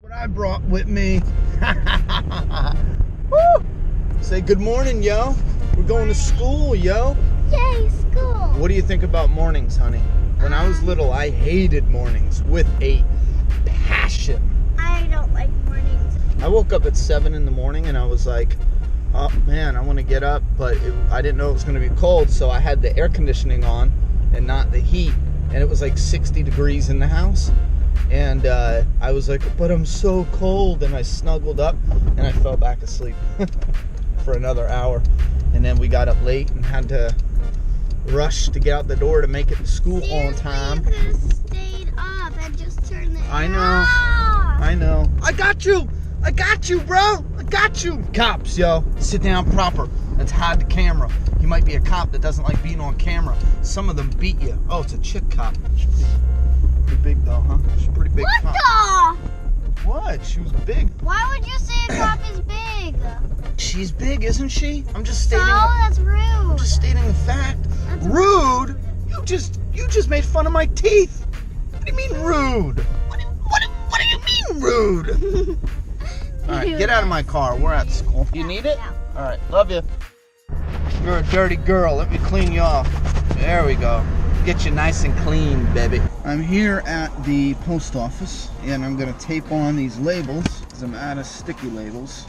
What I brought with me. Woo! Say good morning, yo. We're going to school, yo. Yay, school. What do you think about mornings, honey? When I was little, I hated mornings with a passion. I don't like mornings. I woke up at 7 in the morning and I was like, oh man, I want to get up, but I didn't know it was going to be cold, so I had the air conditioning on and not the heat, and it was like 60 degrees in the house. And I was like, but I'm so cold, and I snuggled up and I fell back asleep for another hour. And then we got up late and had to rush to get out the door to make it to school on time. You could have stayed up and just turned it I know. off. I know. I got you, bro. I got you. Cops, yo, sit down proper. Let's hide the camera. You might be a cop that doesn't like being on camera. Some of them beat you. Oh, it's a chick cop. Pretty big though, huh? She's a pretty big What cop. the? What? She was big. Why would you say a cop is big? She's big, isn't she? I'm just So stating. that's rude. I'm just stating a fact. That's Rude? You just made fun of my teeth. What do you mean rude? What do you mean rude? All right, get out of my car. We're at school. You need it? Yeah. All right, love you. You're a dirty girl. Let me clean you off. There we go. Get you nice and clean, baby. I'm here at the post office, and I'm gonna tape on these labels because I'm out of sticky labels.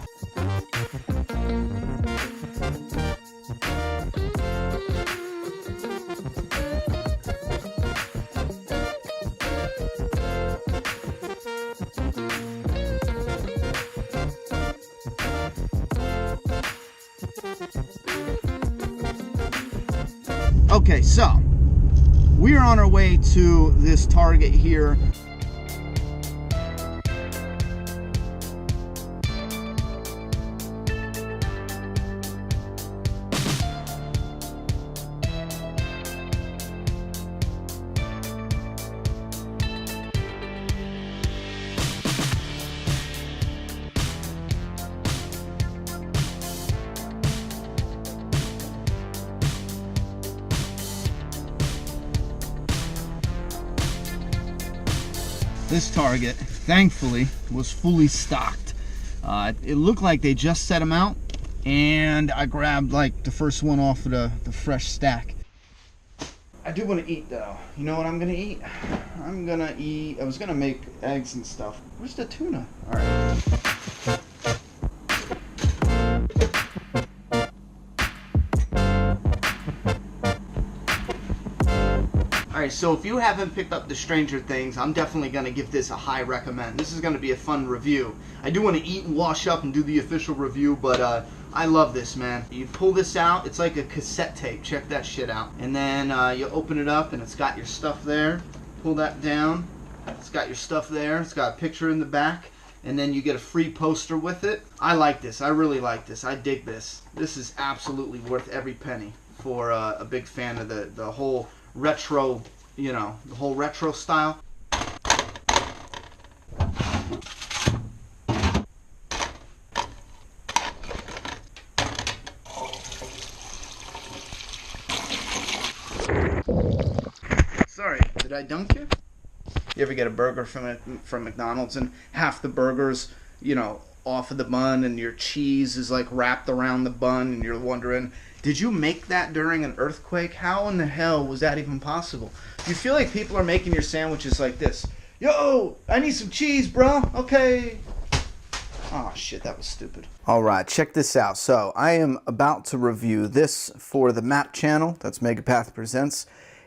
Okay, so we're on our way to this Target here. This Target, thankfully, was fully stocked. It looked like they just set them out, and I grabbed like the first one off of the fresh stack. I do want to eat though. You know what I'm gonna eat? I was gonna make eggs and stuff. Where's the tuna? All right. Alright, so if you haven't picked up the Stranger Things, I'm definitely going to give this a high recommend. This is going to be a fun review. I do want to eat and wash up and do the official review, but I love this, man. You pull this out, it's like a cassette tape. Check that shit out. And then you open it up and it's got your stuff there. Pull that down. It's got your stuff there. It's got a picture in the back. And then you get a free poster with it. I like this. I really like this. I dig this. This is absolutely worth every penny for a big fan of the whole retro, you know, the whole retro style. Sorry, did I dunk you? You ever get a burger from McDonald's and half the burger's, you know, off of the bun and your cheese is like wrapped around the bun and you're wondering, did you make that during an earthquake? How in the hell was that even possible? You feel like people are making your sandwiches like this. Yo, I need some cheese, bro. Okay. Oh shit, that was stupid. All right, check this out. So I am about to review this for the map channel. That's Megapath Presents.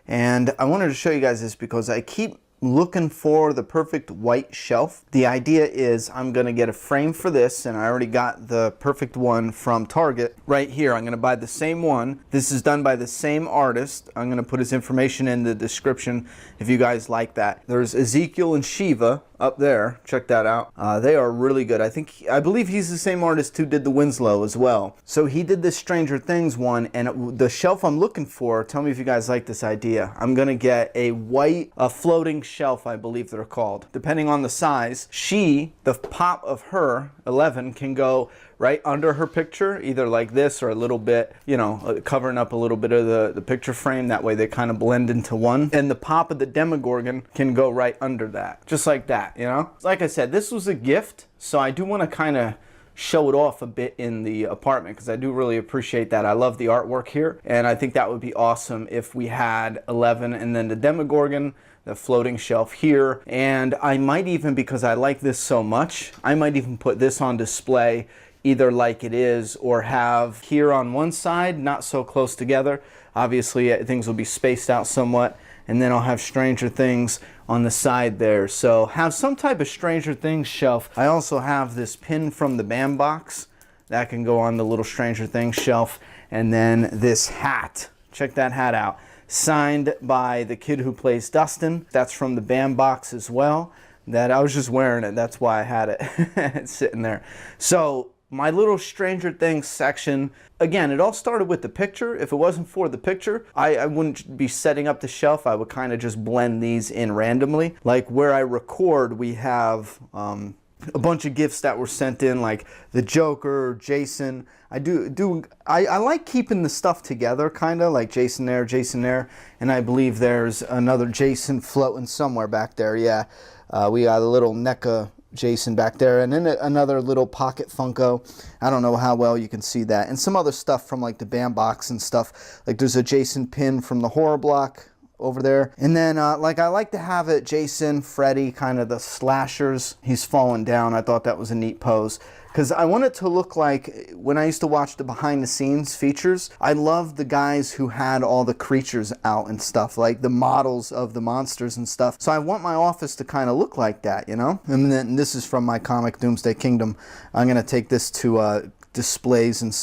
And I wanted to show you guys this because I keep looking for the perfect white shelf. The idea is I'm gonna get a frame for this, and I already got the perfect one from Target right here. I'm gonna buy the same one. This is done by the same artist. I'm gonna put his information in the description if you guys like that. There's Ezekiel and Shiva up there. Check that out. They are really good. I believe he's the same artist who did the Winslow as well. So he did this Stranger Things one, and the shelf I'm looking for, tell me if you guys like this idea. I'm gonna get a white, floating shelf, I believe they're called. Depending on the size, the pop of her, 11, can go right under her picture, either like this or a little bit, you know, covering up a little bit of the picture frame. That way they kind of blend into one. And the pop of the Demogorgon can go right under that, just like that, you know? Like I said, this was a gift, so I do want to kind of show it off a bit in the apartment because I do really appreciate that. I love the artwork here, and I think that would be awesome if we had 11 and then the Demogorgon, the floating shelf here. And I might even, because I like this so much, I might even put this on display either like it is or have here on one side, not so close together. Obviously things will be spaced out somewhat, and then I'll have Stranger Things on the side there. So have some type of Stranger Things shelf. I also have this pin from the BAM box that can go on the little Stranger Things shelf, and then this hat. Check that hat out. Signed by the kid who plays Dustin. That's from the BAM box as well. That I was just wearing it. That's why I had it. It's sitting there. So my little Stranger Things section, again, it all started with the picture. If it wasn't for the picture, I wouldn't be setting up the shelf. I would kind of just blend these in randomly. Like where I record, we have a bunch of gifts that were sent in, like the Joker, Jason. I like keeping the stuff together, kind of like Jason there, and I believe there's another Jason floating somewhere back there. Yeah, we got a little NECA Jason back there, and then another little pocket Funko. I don't know how well you can see that, and some other stuff from like the BAM box and stuff. Like there's a Jason pin from the horror block over there, and then like I like to have it Jason, Freddy, kind of the slashers. He's falling down. I thought that was a neat pose because I want it to look like when I used to watch the behind the scenes features. I loved the guys who had all the creatures out and stuff, like the models of the monsters and stuff. So I want my office to kind of look like that, you know? And then this is from my comic Doomsday Kingdom. I'm gonna take this to displays and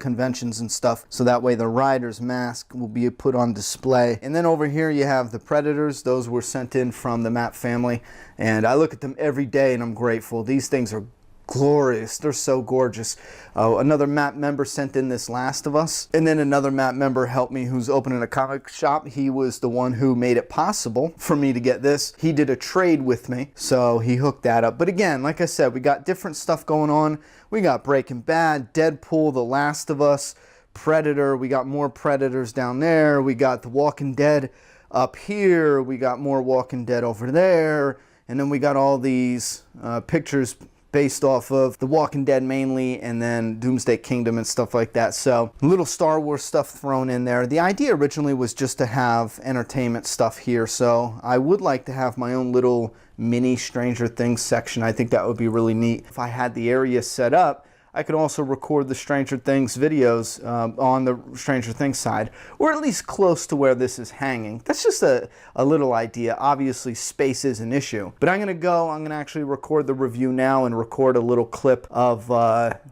conventions and stuff, so that way the Rider's mask will be put on display. And then over here you have the Predators. Those were sent in from the Map family, and I look at them every day and I'm grateful. These things are glorious. They're so gorgeous. Another Map member sent in this Last of Us, and then another Map member helped me who's opening a comic shop. He was the one who made it possible for me to get this. He did a trade with me, so he hooked that up. But again, like I said, we got different stuff going on. We got Breaking Bad, Deadpool, The Last of Us, Predator. We got more Predators down there. We got The Walking Dead up here. We got more Walking Dead over there. And then we got all these pictures based off of The Walking Dead mainly, and then Doomsday Kingdom and stuff like that. So a little Star Wars stuff thrown in there. The idea originally was just to have entertainment stuff here, so I would like to have my own little mini Stranger Things section. I think that would be really neat. If I had the area set up, I could also record the Stranger Things videos on the Stranger Things side, or at least close to where this is hanging. That's just a little idea. Obviously, space is an issue. But I'm going to actually record the review now and record a little clip of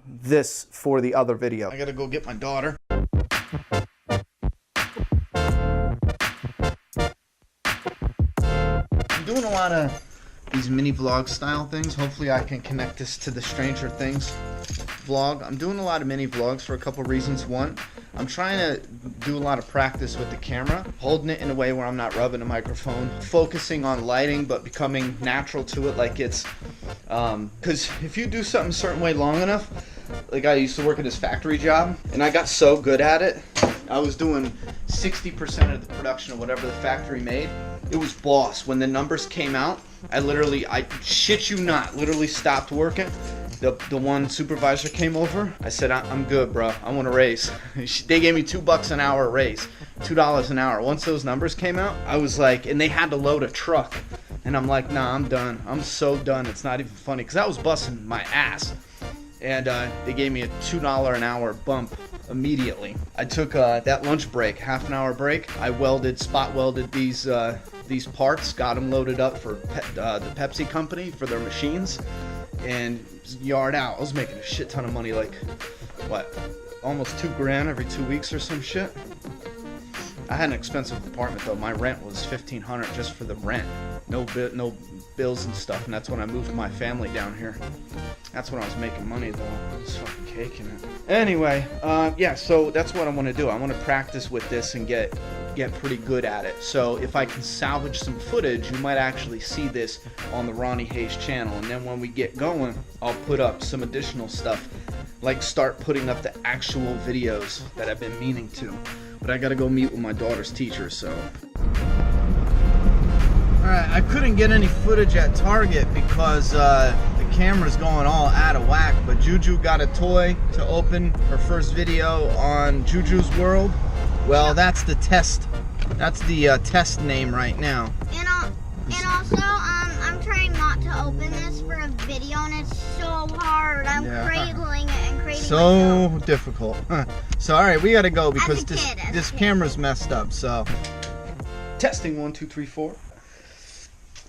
this for the other video. I got to go get my daughter. I'm doing a lot of these mini vlog style things. Hopefully I can connect this to the Stranger Things vlog. I'm doing a lot of mini vlogs for a couple reasons. One, I'm trying to do a lot of practice with the camera, holding it in a way where I'm not rubbing the microphone, focusing on lighting but becoming natural to it, like it's because if you do something a certain way long enough, like I used to work at this factory job and I got so good at it, I was doing 60% of the production of whatever the factory made. It was boss. When the numbers came out, I shit you not, literally stopped working. The one supervisor came over. I said, I'm good, bro. I want a raise. They gave me $2 an hour raise, $2 an hour. Once those numbers came out, I was like, and they had to load a truck. And I'm like, nah, I'm done. I'm so done. It's not even funny. Because I was busting my ass. And they gave me a $2 an hour bump immediately. I took that lunch break, half an hour break. I spot welded these parts, got them loaded up for the Pepsi company for their machines, and yard out. I was making a shit ton of money, like what, almost $2,000 every 2 weeks or some shit. I had an expensive apartment though. My rent was $1,500 just for the rent. No bills and stuff, and that's when I moved my family down here. That's when I was making money though. I was fucking caking it. Anyway, yeah, so that's what I want to do. I want to practice with this and get pretty good at it. So if I can salvage some footage, you might actually see this on the Ronny Haze channel. And then when we get going, I'll put up some additional stuff like start putting up the actual videos that I've been meaning to. But I gotta go meet with my daughter's teacher, so. Alright, I couldn't get any footage at Target because the camera's going all out of whack, but Juju got a toy to open her first video on Juju's World. Well, that's the test. That's the test name right now. And also, I'm trying not to open this for a video, and it's so hard. I'm cradling it and cradling so myself. difficult. So, alright, we gotta go because As a kid. this camera's messed up, so. Testing 1, 2, 3, 4.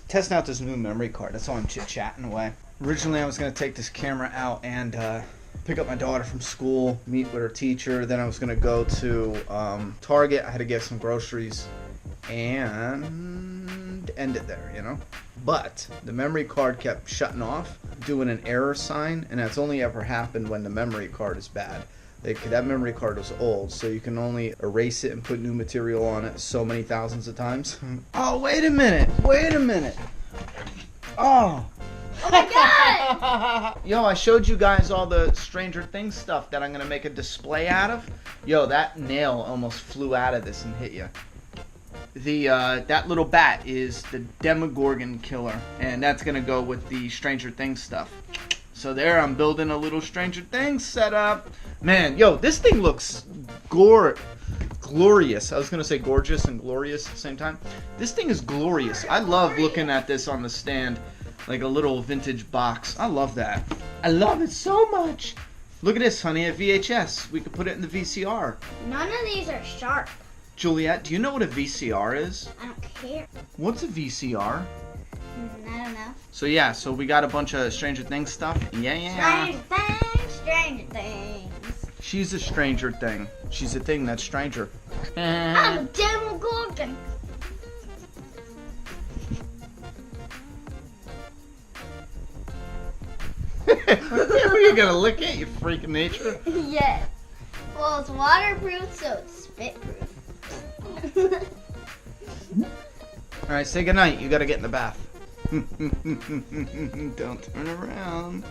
Testing out this new memory card. That's all I'm chit-chatting away. Originally, I was gonna take this camera out and pick up my daughter from school, meet with her teacher. Then I was gonna go to Target. I had to get some groceries and end it there, you know. But the memory card kept shutting off, doing an error sign, and that's only ever happened when the memory card is bad. That memory card was old, so you can only erase it and put new material on it so many thousands of times. Oh, wait a minute. Oh. Oh my god! Yo, I showed you guys all the Stranger Things stuff that I'm going to make a display out of. Yo, that nail almost flew out of this and hit you. That little bat is the Demogorgon killer, and that's going to go with the Stranger Things stuff. So there, I'm building a little Stranger Things setup. Man, yo, this thing looks glorious. I was going to say gorgeous and glorious at the same time. This thing is glorious. I love looking at this on the stand. Like a little vintage box. I love that. I love it so much. Look at this, honey, a VHS. We could put it in the VCR. None of these are sharp. Juliet, do you know what a VCR is? I don't care. What's a VCR? I don't know. So yeah, so we got a bunch of Stranger Things stuff. Yeah. Stranger Things. She's a stranger thing. She's a thing that's stranger. I'm a Demogorgon. Are you gonna lick it, you freak of nature? Yeah. Well, it's waterproof, so it's spit-proof. Alright, say goodnight. You gotta get in the bath. Don't turn around.